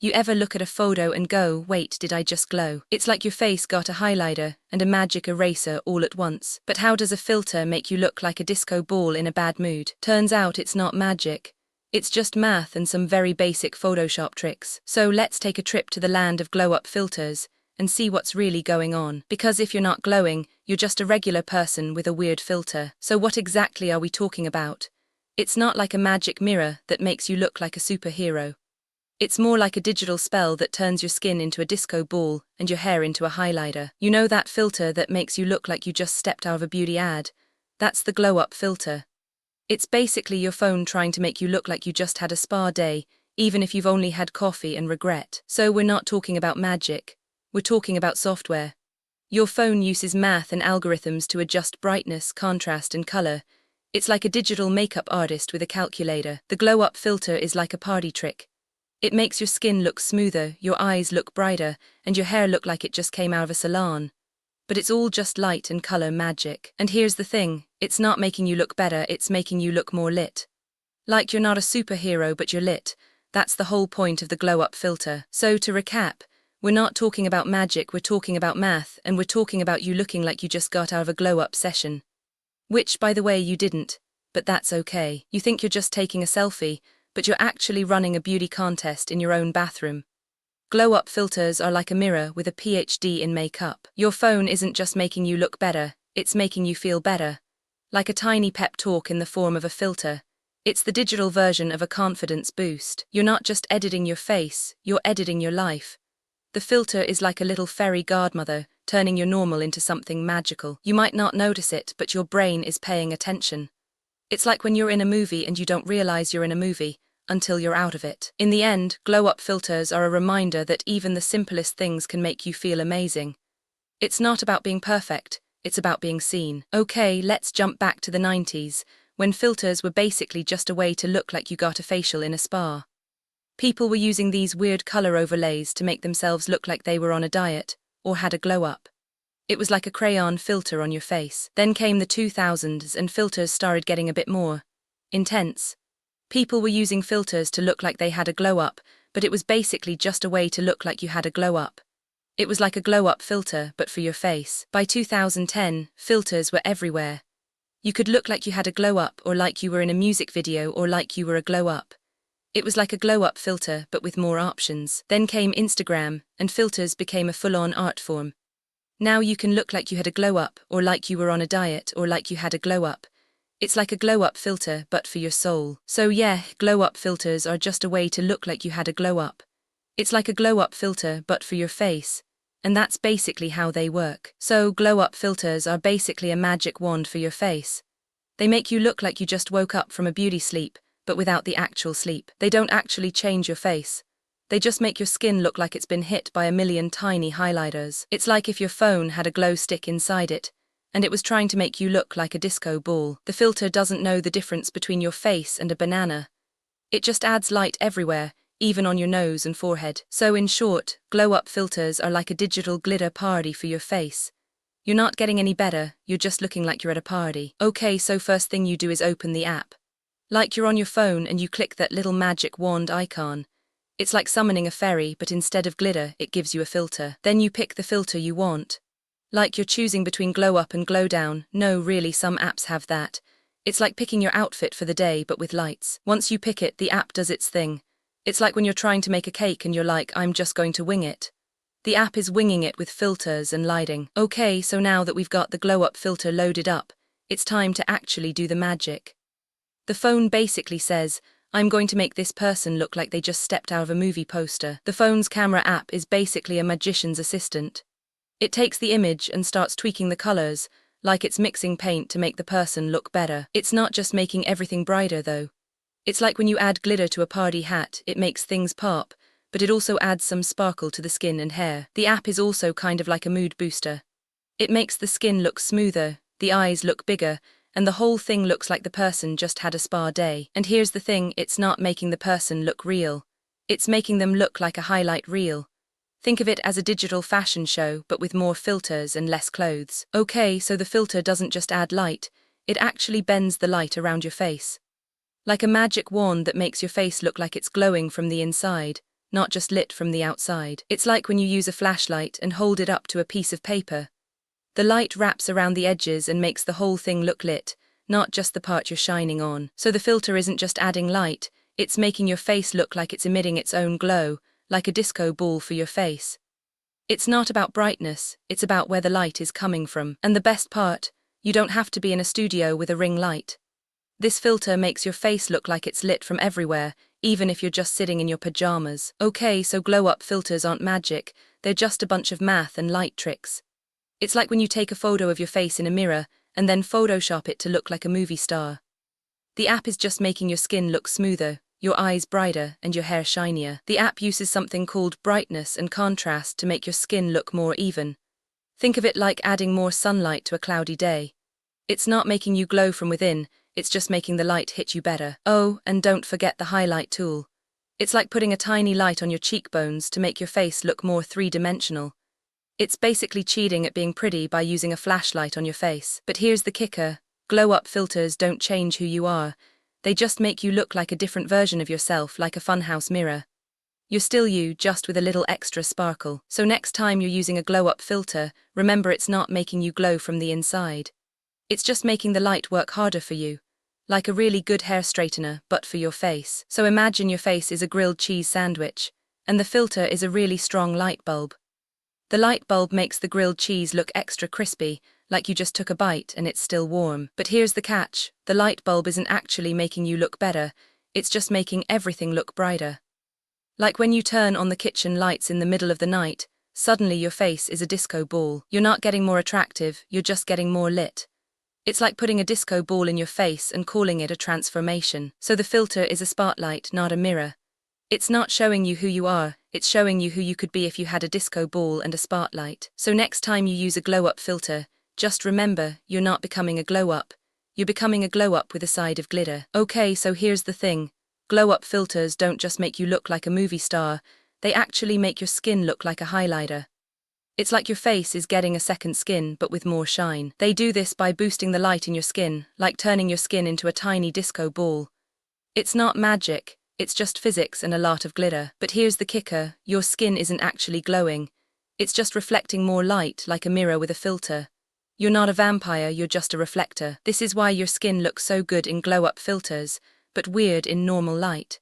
You ever look at a photo and go, wait, did I just glow? It's like your face got a highlighter and a magic eraser all at once. But how does a filter make you look like a disco ball in a bad mood? Turns out it's not magic. It's just math and some very basic Photoshop tricks. So let's take a trip to the land of glow-up filters and see what's really going on. Because if you're not glowing, you're just a regular person with a weird filter. So what exactly are we talking about? It's not like a magic mirror that makes you look like a superhero. It's more like a digital spell that turns your skin into a disco ball and your hair into a highlighter. You know that filter that makes you look like you just stepped out of a beauty ad? That's the glow-up filter. It's basically your phone trying to make you look like you just had a spa day, even if you've only had coffee and regret. So we're not talking about magic. We're talking about software. Your phone uses math and algorithms to adjust brightness, contrast, and color. It's like a digital makeup artist with a calculator. The glow-up filter is like a party trick. It makes your skin look smoother, your eyes look brighter, and your hair look like it just came out of a salon. But it's all just light and color magic. And here's the thing, it's not making you look better, it's making you look more lit. Like you're not a superhero but you're lit. That's the whole point of the glow-up filter. So to recap, we're not talking about magic, we're talking about math, and we're talking about you looking like you just got out of a glow-up session. Which, by the way, you didn't. But that's okay. You think you're just taking a selfie, but you're actually running a beauty contest in your own bathroom. Glow-up filters are like a mirror with a PhD in makeup. Your phone isn't just making you look better, it's making you feel better. Like a tiny pep talk in the form of a filter. It's the digital version of a confidence boost. You're not just editing your face, you're editing your life. The filter is like a little fairy godmother, turning your normal into something magical. You might not notice it, but your brain is paying attention. It's like when you're in a movie and you don't realize you're in a movie, until you're out of it. In the end, glow-up filters are a reminder that even the simplest things can make you feel amazing. It's not about being perfect, it's about being seen. Okay, let's jump back to the 90s, when filters were basically just a way to look like you got a facial in a spa. People were using these weird color overlays to make themselves look like they were on a diet, or had a glow-up. It was like a crayon filter on your face. Then came the 2000s and filters started getting a bit more intense. People were using filters to look like they had a glow-up, but it was basically just a way to look like you had a glow-up. It was like a glow-up filter, but for your face. By 2010, filters were everywhere. You could look like you had a glow-up, or like you were in a music video, or like you were a glow-up. It was like a glow-up filter, but with more options. Then came Instagram, and filters became a full-on art form. Now you can look like you had a glow-up, or like you were on a diet, or like you had a glow-up. It's like a glow-up filter, but for your soul. So yeah, glow-up filters are just a way to look like you had a glow-up. It's like a glow-up filter, but for your face. And that's basically how they work. So glow-up filters are basically a magic wand for your face. They make you look like you just woke up from a beauty sleep, but without the actual sleep. They don't actually change your face. They just make your skin look like it's been hit by a million tiny highlighters. It's like if your phone had a glow stick inside it, and it was trying to make you look like a disco ball. The filter doesn't know the difference between your face and a banana. It just adds light everywhere, even on your nose and forehead. So in short, glow-up filters are like a digital glitter party for your face. You're not getting any better, you're just looking like you're at a party. Okay, so first thing you do is open the app. Like you're on your phone and you click that little magic wand icon. It's like summoning a fairy, but instead of glitter, it gives you a filter. Then you pick the filter you want. Like you're choosing between glow up and glow down. No, really, some apps have that. It's like picking your outfit for the day, but with lights. Once you pick it, the app does its thing. It's like when you're trying to make a cake and you're like, I'm just going to wing it. The app is winging it with filters and lighting. Okay, so now that we've got the glow-up filter loaded up, it's time to actually do the magic. The phone basically says, I'm going to make this person look like they just stepped out of a movie poster. The phone's camera app is basically a magician's assistant. It takes the image and starts tweaking the colors, like it's mixing paint to make the person look better. It's not just making everything brighter though. It's like when you add glitter to a party hat, it makes things pop, but it also adds some sparkle to the skin and hair. The app is also kind of like a mood booster. It makes the skin look smoother, the eyes look bigger, and the whole thing looks like the person just had a spa day. And here's the thing, it's not making the person look real. It's making them look like a highlight reel. Think of it as a digital fashion show, but with more filters and less clothes. Okay, so the filter doesn't just add light, it actually bends the light around your face. Like a magic wand that makes your face look like it's glowing from the inside. not just lit from the outside. It's like when you use a flashlight and hold it up to a piece of paper. The light wraps around the edges and makes the whole thing look lit, not just the part you're shining on. So the filter isn't just adding light, it's making your face look like it's emitting its own glow, like a disco ball for your face. It's not about brightness, it's about where the light is coming from. And the best part, you don't have to be in a studio with a ring light. This filter makes your face look like it's lit from everywhere, even if you're just sitting in your pajamas. Okay, so glow-up filters aren't magic, they're just a bunch of math and light tricks. It's like when you take a photo of your face in a mirror, and then Photoshop it to look like a movie star. The app is just making your skin look smoother, your eyes brighter, and your hair shinier. The app uses something called brightness and contrast to make your skin look more even. Think of it like adding more sunlight to a cloudy day. It's not making you glow from within, it's just making the light hit you better. Oh, and don't forget the highlight tool. It's like putting a tiny light on your cheekbones to make your face look more three-dimensional. It's basically cheating at being pretty by using a flashlight on your face. But here's the kicker, glow-up filters don't change who you are. They just make you look like a different version of yourself, like a funhouse mirror. You're still you, just with a little extra sparkle. So next time you're using a glow-up filter, remember it's not making you glow from the inside. It's just making the light work harder for you. Like a really good hair straightener, but for your face. So imagine your face is a grilled cheese sandwich, and the filter is a really strong light bulb. The light bulb makes the grilled cheese look extra crispy, like you just took a bite and it's still warm. But here's the catch, the light bulb isn't actually making you look better, it's just making everything look brighter. Like when you turn on the kitchen lights in the middle of the night, suddenly your face is a disco ball. You're not getting more attractive, you're just getting more lit. It's like putting a disco ball in your face and calling it a transformation. So the filter is a spotlight, not a mirror. It's not showing you who you are, it's showing you who you could be if you had a disco ball and a spotlight. So next time you use a glow-up filter, just remember, you're not becoming a glow-up. You're becoming a glow-up with a side of glitter. Okay, so here's the thing. Glow-up filters don't just make you look like a movie star, they actually make your skin look like a highlighter. It's like your face is getting a second skin, but with more shine. They do this by boosting the light in your skin, like turning your skin into a tiny disco ball. It's not magic. It's just physics and a lot of glitter. But here's the kicker, your skin isn't actually glowing. It's just reflecting more light like a mirror with a filter. You're not a vampire, you're just a reflector. This is why your skin looks so good in glow-up filters, but weird in normal light.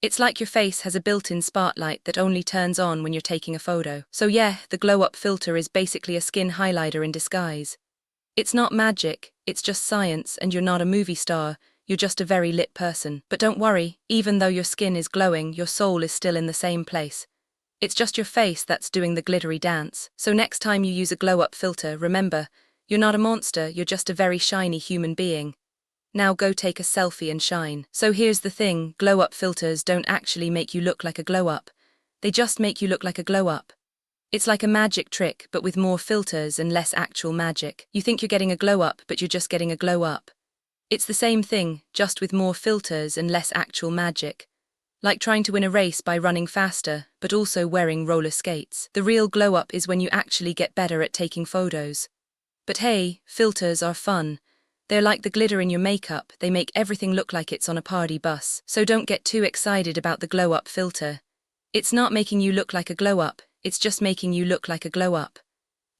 It's like your face has a built-in spotlight that only turns on when you're taking a photo. So yeah, the glow-up filter is basically a skin highlighter in disguise. It's not magic, it's just science, and you're not a movie star. You're just a very lit person. But don't worry, even though your skin is glowing, your soul is still in the same place. It's just your face that's doing the glittery dance. So next time you use a glow-up filter, remember, you're not a monster, you're just a very shiny human being. Now go take a selfie and shine. So here's the thing, glow-up filters don't actually make you look like a glow-up. They just make you look like a glow-up. It's like a magic trick, but with more filters and less actual magic. You think you're getting a glow-up, but you're just getting a glow-up. It's the same thing, just with more filters and less actual magic. Like trying to win a race by running faster, but also wearing roller skates. The real glow-up is when you actually get better at taking photos. But hey, filters are fun. They're like the glitter in your makeup, they make everything look like it's on a party bus. So don't get too excited about the glow-up filter. It's not making you look like a glow-up, it's just making you look like a glow-up.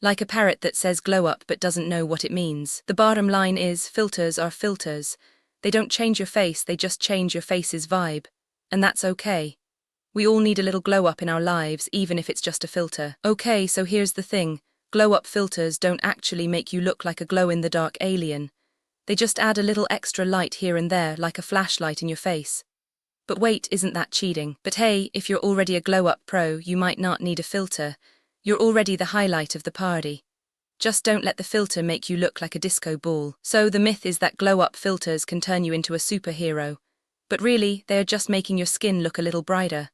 Like a parrot that says glow up but doesn't know what it means. The bottom line is, filters are filters. They don't change your face, they just change your face's vibe. And that's okay. We all need a little glow up in our lives, even if it's just a filter. Okay, so here's the thing. Glow up filters don't actually make you look like a glow-in-the-dark alien. They just add a little extra light here and there, like a flashlight in your face. But wait, isn't that cheating? But hey, if you're already a glow-up pro, you might not need a filter. You're already the highlight of the party. Just don't let the filter make you look like a disco ball. So the myth is that glow-up filters can turn you into a superhero. But really, they are just making your skin look a little brighter.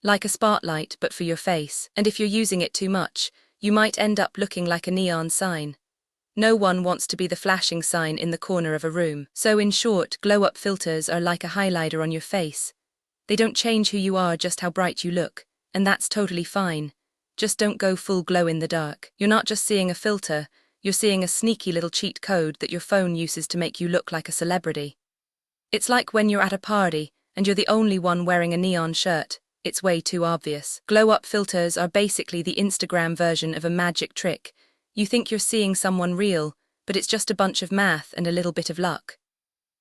Like a spotlight, but for your face. And if you're using it too much, you might end up looking like a neon sign. No one wants to be the flashing sign in the corner of a room. So in short, glow-up filters are like a highlighter on your face. They don't change who you are, just how bright you look. And that's totally fine. Just don't go full glow in the dark. You're not just seeing a filter, you're seeing a sneaky little cheat code that your phone uses to make you look like a celebrity. It's like when you're at a party, and you're the only one wearing a neon shirt, it's way too obvious. Glow-up filters are basically the Instagram version of a magic trick. You think you're seeing someone real, but it's just a bunch of math and a little bit of luck.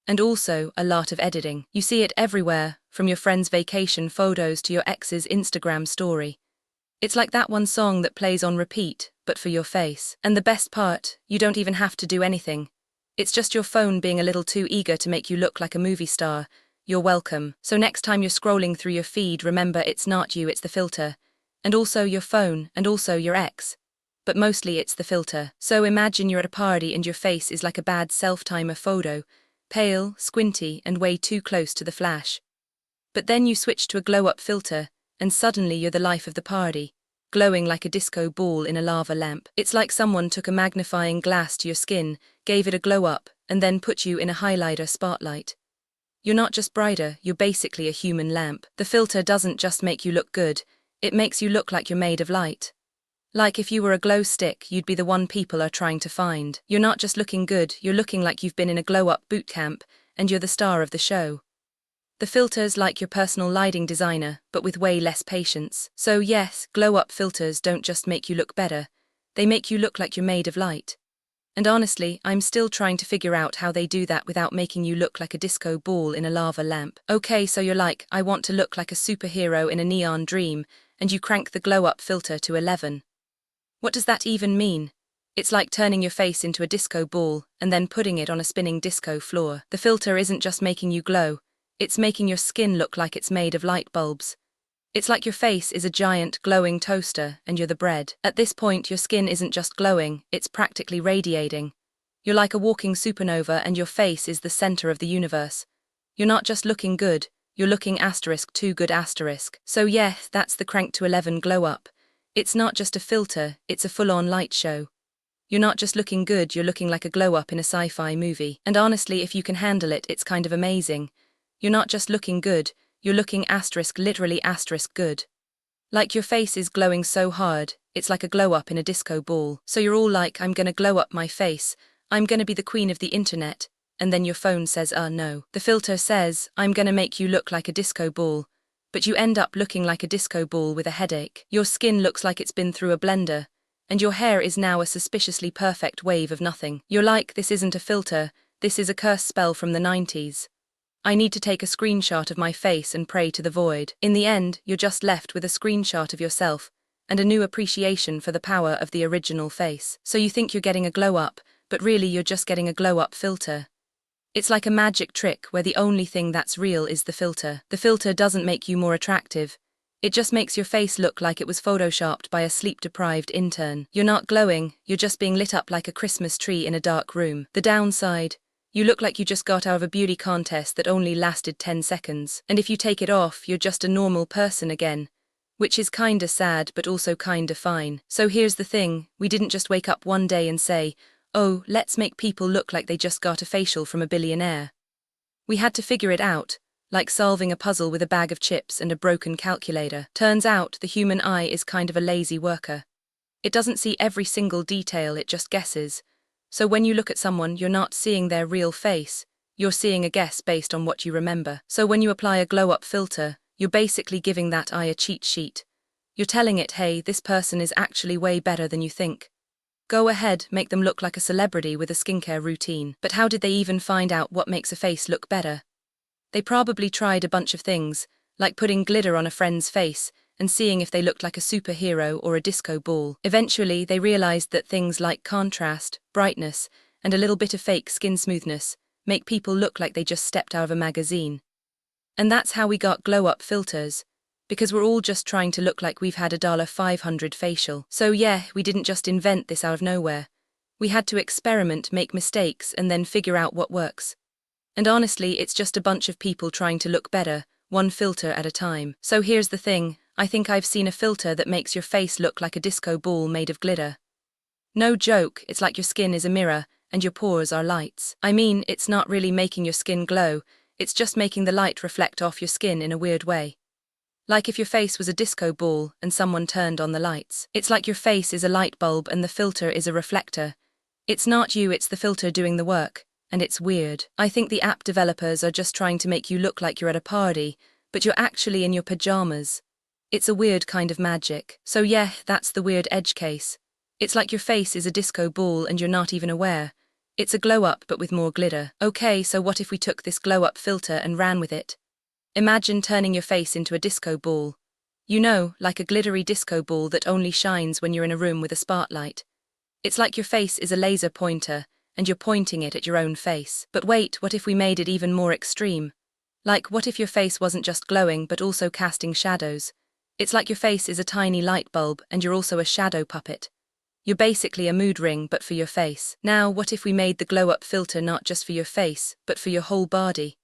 And also, a lot of editing. You see it everywhere, from your friend's vacation photos to your ex's Instagram story. It's like that one song that plays on repeat, but for your face. And the best part, you don't even have to do anything. It's just your phone being a little too eager to make you look like a movie star. You're welcome. So next time you're scrolling through your feed, remember it's not you, it's the filter. And also your phone, and also your ex. But mostly it's the filter. So imagine you're at a party and your face is like a bad self-timer photo, pale, squinty, and way too close to the flash. But then you switch to a glow-up filter, and suddenly you're the life of the party, glowing like a disco ball in a lava lamp. It's like someone took a magnifying glass to your skin, gave it a glow-up, and then put you in a highlighter spotlight. You're not just brighter, you're basically a human lamp. The filter doesn't just make you look good, it makes you look like you're made of light. Like if you were a glow stick, you'd be the one people are trying to find. You're not just looking good, you're looking like you've been in a glow-up boot camp, and you're the star of the show. The filter's like your personal lighting designer, but with way less patience. So yes, glow-up filters don't just make you look better, they make you look like you're made of light. And honestly, I'm still trying to figure out how they do that without making you look like a disco ball in a lava lamp. Okay, so you're like, I want to look like a superhero in a neon dream, and you crank the glow-up filter to 11. What does that even mean? It's like turning your face into a disco ball, and then putting it on a spinning disco floor. The filter isn't just making you glow, it's making your skin look like it's made of light bulbs. It's like your face is a giant, glowing toaster, and you're the bread. At this point, your skin isn't just glowing, it's practically radiating. You're like a walking supernova, and your face is the center of the universe. You're not just looking good, you're looking *too good*. So yeah, that's the crank to 11 glow-up. It's not just a filter, it's a full-on light show. You're not just looking good, you're looking like a glow-up in a sci-fi movie. And honestly, if you can handle it, it's kind of amazing. You're not just looking good, you're looking literally good. Like your face is glowing so hard, it's like a glow-up in a disco ball. So you're all like, I'm gonna glow up my face, I'm gonna be the queen of the internet, and then your phone says, no. The filter says, I'm gonna make you look like a disco ball, but you end up looking like a disco ball with a headache. Your skin looks like it's been through a blender, and your hair is now a suspiciously perfect wave of nothing. You're like, this isn't a filter, this is a curse spell from the 90s. I need to take a screenshot of my face and pray to the void. In the end, you're just left with a screenshot of yourself, and a new appreciation for the power of the original face. So you think you're getting a glow-up, but really you're just getting a glow-up filter. It's like a magic trick where the only thing that's real is the filter. The filter doesn't make you more attractive. It just makes your face look like it was photoshopped by a sleep-deprived intern. You're not glowing, you're just being lit up like a Christmas tree in a dark room. The downside, you look like you just got out of a beauty contest that only lasted 10 seconds. And if you take it off, you're just a normal person again. Which is kinda sad but also kinda fine. So here's the thing, we didn't just wake up one day and say, oh, let's make people look like they just got a facial from a billionaire. We had to figure it out, like solving a puzzle with a bag of chips and a broken calculator. Turns out, the human eye is kind of a lazy worker. It doesn't see every single detail, it just guesses. So when you look at someone, you're not seeing their real face, you're seeing a guess based on what you remember. So when you apply a glow-up filter, you're basically giving that eye a cheat sheet. You're telling it, hey, this person is actually way better than you think. Go ahead, make them look like a celebrity with a skincare routine. But how did they even find out what makes a face look better? They probably tried a bunch of things, like putting glitter on a friend's face, and seeing if they looked like a superhero or a disco ball. Eventually, they realized that things like contrast, brightness, and a little bit of fake skin smoothness make people look like they just stepped out of a magazine. And that's how we got glow-up filters, because we're all just trying to look like we've had a $500 facial. So yeah, we didn't just invent this out of nowhere. We had to experiment, make mistakes, and then figure out what works. And honestly, it's just a bunch of people trying to look better, one filter at a time. So here's the thing, I think I've seen a filter that makes your face look like a disco ball made of glitter. No joke, it's like your skin is a mirror, and your pores are lights. I mean, it's not really making your skin glow, it's just making the light reflect off your skin in a weird way. Like if your face was a disco ball and someone turned on the lights. It's like your face is a light bulb and the filter is a reflector. It's not you, it's the filter doing the work, and it's weird. I think the app developers are just trying to make you look like you're at a party, but you're actually in your pajamas. It's a weird kind of magic. So yeah, that's the weird edge case. It's like your face is a disco ball and you're not even aware. It's a glow-up but with more glitter. Okay, so what if we took this glow-up filter and ran with it? Imagine turning your face into a disco ball. You know, like a glittery disco ball that only shines when you're in a room with a spotlight. It's like your face is a laser pointer, and you're pointing it at your own face. But wait, what if we made it even more extreme? Like, what if your face wasn't just glowing but also casting shadows? It's like your face is a tiny light bulb and you're also a shadow puppet. You're basically a mood ring but for your face. Now, what if we made the glow-up filter not just for your face, but for your whole body?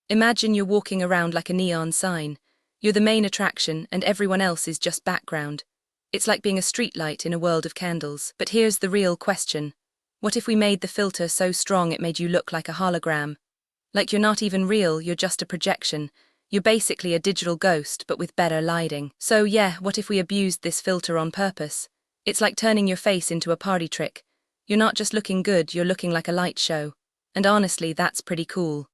Imagine you're walking around like a neon sign. You're the main attraction and everyone else is just background. It's like being a streetlight in a world of candles. But here's the real question. What if we made the filter so strong it made you look like a hologram? Like you're not even real, you're just a projection. You're basically a digital ghost but with better lighting. So yeah, what if we abused this filter on purpose? It's like turning your face into a party trick. You're not just looking good, you're looking like a light show. And honestly, that's pretty cool.